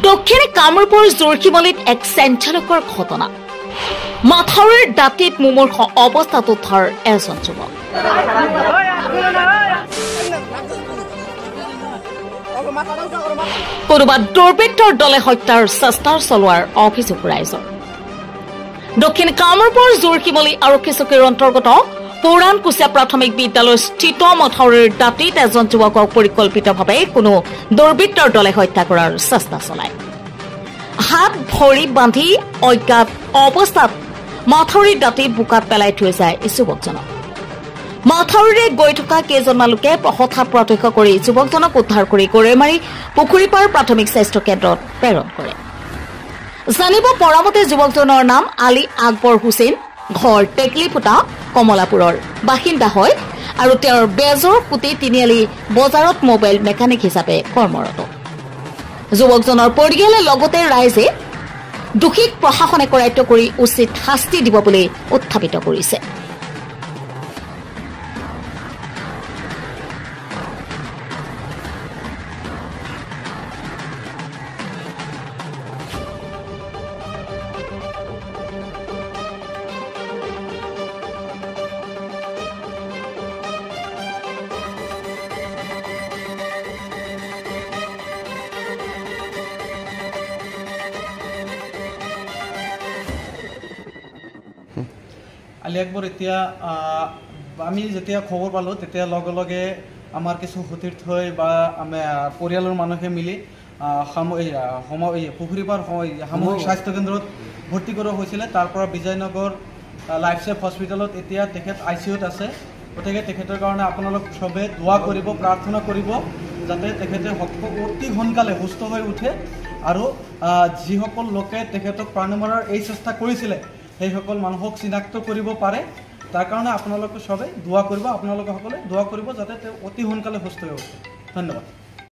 দক্ষিণ কামৰূপৰ জোৰকিমলিত এক চাঞ্চল্যকৰ ঘটনা। মাথাউৰিৰ দাঁতিত মুমূৰ্ষ অৱস্থাত উদ্ধাৰ এজন যুৱক। কোনোবা দুৰ্বৃত্তৰ দলে হত্যাৰ চেষ্টাৰ চলোৱাৰ অভিযোগ ৰাইজৰ। দক্ষিণ কামৰূপৰ জোৰকিমলি আৰক্ষী চকীৰ অন্তৰ্গত পৌৰাণকুচীয়া প্ৰাথমিক বিদ্যালয়ৰ স্থিত মথাউৰিৰ দাঁতিত এজন যুৱকক পৰিকল্পিতভাৱে কোনো দুৰ্বৃত্তৰ দলে হত্যা কৰাৰ চেষ্টা চলায়। হাত ভৰি বান্ধি অজ্ঞাত অৱস্থাত মাথাউৰিৰ দাঁতিত বোকাত পেলাই থৈ যায় যুৱকজনক। মাথাউৰিৰে গৈ থকা কেইজনমান লোকে হঠাৎ প্ৰত্যক্ষ কৰি যুৱকজনক উদ্ধাৰ কৰি গৰৈমাৰী পুখুৰীপাৰ প্ৰাথমিক স্বাস্থ্য কেন্দ্ৰত প্ৰেৰণ কৰে। জানিব পৰা মতে যুৱকজনৰ নাম আলী আকবৰ হুছেইন, ঘৰ টেকলিপুটা কমলাপুৰৰ বাসিন্দা হয় আৰু তেওঁৰ বেজৰ সুতি তিনিআলি বজাৰত মোবাইল মেকানিক হিচাপে কৰ্মৰত। যুৱকজনৰ পৰিয়ালে লগতে ৰাইজে দোষীক প্ৰশাসনে কৰায়ত্ব কৰি উচিত শাস্তি দিব বুলি উত্থাপিত কৰিছে। আলী আকবৰ এতিয়া আমি যেতিয়া খবৰ পালোঁ তেতিয়া লগে লগে আমাৰ কিছু সতীৰ্থই বা পৰিয়ালৰ মানুহে মিলি পুখুৰীপাৰ সামূহিক স্বাস্থ্যকেন্দ্ৰত ভৰ্তি কৰা হৈছিলে। তাৰ পৰা বিজয়নগৰ লাইফ ছেভ হস্পিটেলত এতিয়া তেখেত ICUত আছে। গতিকে তেখেতৰ কাৰণে আপোনালোক চবে দোৱা কৰিব, প্ৰাৰ্থনা কৰিব যাতে তেখেতে অতি সোনকালে সুস্থ হৈ উঠে আৰু যিসকল লোকে তেখেতক প্ৰাণ মৰাৰ এই চেষ্টা কৰিছিলে সেইসকল মানুহক চিনাক্ত কৰিব পাৰে। তাৰ কাৰণে আপোনালোকে চবে দোৱা কৰিব, আপোনালোকে সকলোৱে দোৱা কৰিব যাতে তেওঁ অতি সোনকালে সুস্থ হৈ উঠে। ধন্যবাদ।